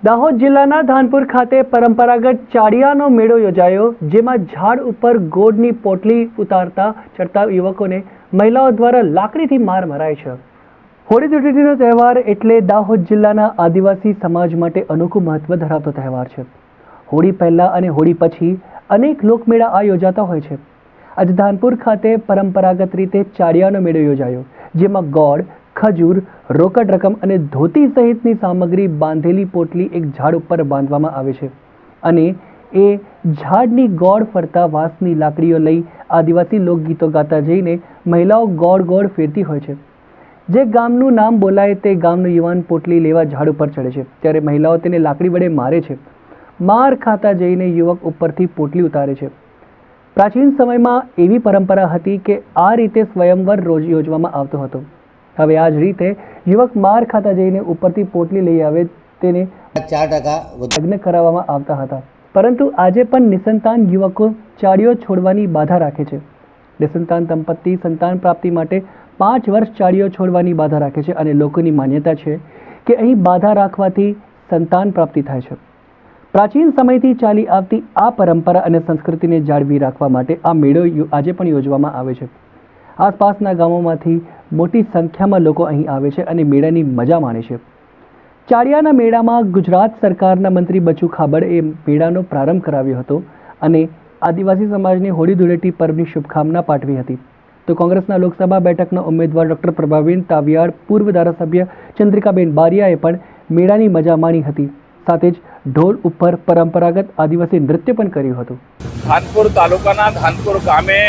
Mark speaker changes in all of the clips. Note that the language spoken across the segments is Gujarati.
Speaker 1: દાહોદ જિલ્લાના ધાનપુર ખાતે પરંપરાગત ચાડિયાનો મેળો યોજાયો, જેમાં ઝાડ ઉપર ગોળની પોટલી ઉતારતા ચડતા યુવકોને મહિલાઓ દ્વારા લાકડીથી માર મરાય છે। હોળી ધૂળેટીનો તહેવાર એટલે દાહોદ જિલ્લાના આદિવાસી સમાજ માટે અનોખું મહત્વ ધરાવતો તહેવાર છે। હોળી પહેલા અને હોળી પછી અનેક લોકમેળા આ યોજાતા હોય છે। આજે ધાનપુર ખાતે પરંપરાગત રીતે ચાડિયાનો મેળો યોજાયો, જેમાં ગોળ, ખજૂર, રોકડ રકમ અને ધોતી સહિતની સામગ્રી બાંધેલી પોટલી એક ઝાડ ઉપર બાંધવામાં આવે છે અને એ ઝાડની ગોળ ફરતા વાંસની લાકડીઓ લઈ આદિવાસી લોકગીતો ગાતા જઈને મહિલાઓ ગોળ ગોળ ફેરતી હોય છે। જે ગામનું નામ બોલાય તે ગામનો યુવાન પોટલી લેવા ઝાડ ઉપર ચડે છે, ત્યારે મહિલાઓ તેને લાકડી વડે મારે છે। માર ખાતા જઈને યુવક ઉપરથી પોટલી ઉતારે છે। પ્રાચીન સમયમાં એવી પરંપરા હતી કે આ રીતે સ્વયંવર રોજ યોજવામાં આવતો હતો। હવે આ જ રીતે યુવક માર ખાતા જઈને ઉપરથી પોટલી લઈ આવે તેને 4% લગ્ન કરાવવામાં આવતા હતા, પરંતુ આજે પણ નિસંતાન યુવકો ચાડિયો છોડવાની બાધા રાખે છે। નિસંતાન દંપતી સંતાન પ્રાપ્તિ માટે 5 વર્ષ ચાડિયો છોડવાની બાધા રાખે છે અને લોકોની માન્યતા છે કે અહીં બાધા રાખવાથી સંતાન પ્રાપ્તિ થાય છે। પ્રાચીન સમયથી ચાલી આવતી આ પરંપરા અને સંસ્કૃતિને જાળવી રાખવા માટે આ મેળો આજે પણ યોજવામાં આવે છે। આસપાસના ગામોમાંથી મોટી સંખ્યામાં લોકો અહીં આવે છે અને મેળાની મજા માણે છે। ચાડિયાના મેળામાં ગુજરાત સરકારના મંત્રી બચુ ખાબડે મેળાનો પ્રારંભ કરાવ્યો હતો અને આદિવાસી સમાજને હોળી ધૂળેટી પર્વની શુભકામના પાઠવી હતી। તો કોંગ્રેસના લોકસભા બેઠકના ઉમેદવાર ડૉક્ટર પ્રભાબેન તાવિયાડ, પૂર્વ ધારાસભ્ય ચંદ્રિકાબેન બારિયાએ પણ મેળાની મજા માણી હતી। સાથે જ ઢોલ ઉપર પરંપરાગત આદિવાસી નૃત્ય પણ કર્યું હતું।
Speaker 2: ધાનપુર તાલુકાના ધાનપુર ગામે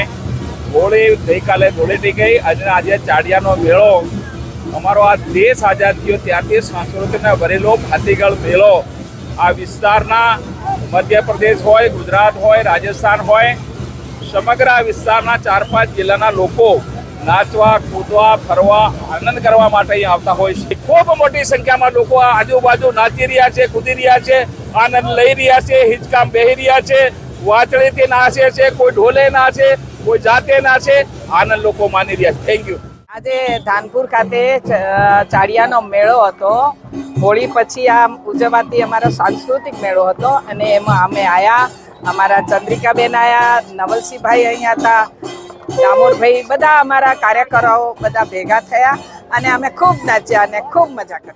Speaker 2: હોળી ગઈકાલે ધૂળેટી ગઈ અને આજે ચાડિયાનો મેળો અમારો આ દેશ આઝાદ થયો ત્યારથી સંસ્કૃતિને ભરેલો ભાતીગળ મેળો આ વિસ્તારના મધ્યપ્રદેશ હોય, ગુજરાત હોય, રાજસ્થાન હોય, સમગ્ર આ વિસ્તારના 4-5 જિલ્લાના લોકો નાચવા, કૂદવા, ફરવા, આનંદ કરવા માટે અહીં આવતા હોય છે। ખૂબ મોટી સંખ્યામાં લોકો આ આજુબાજુ નાચી રહ્યા છે, કૂદી રહ્યા છે, આનંદ લઈ રહ્યા છે, હિંચકામ બેહી રહ્યા છે, વાંચળીથી નાચે છે, કોઈ ઢોલે નાચે, કોઈ જાતે નાચે, આનંદ લોકો માની રહ્યા છે। Thank you.
Speaker 3: આજે ધાનપુર ખાતે ચાડિયાનો મેળો હતો। હોળી પછી આ ઉજવાતી અમારો સાંસ્કૃતિક મેળો હતો અને એમાં અમે આવ્યા, અમારા ચંદ્રિકાબેન આવ્યા, નવલસિંહભાઈ અહીંયા હતા, દામોદરભાઈ, બધા અમારા કાર્યકરો બધા ભેગા થયા અને અમે ખૂબ નાચ્યા અને ખૂબ મજા કરી।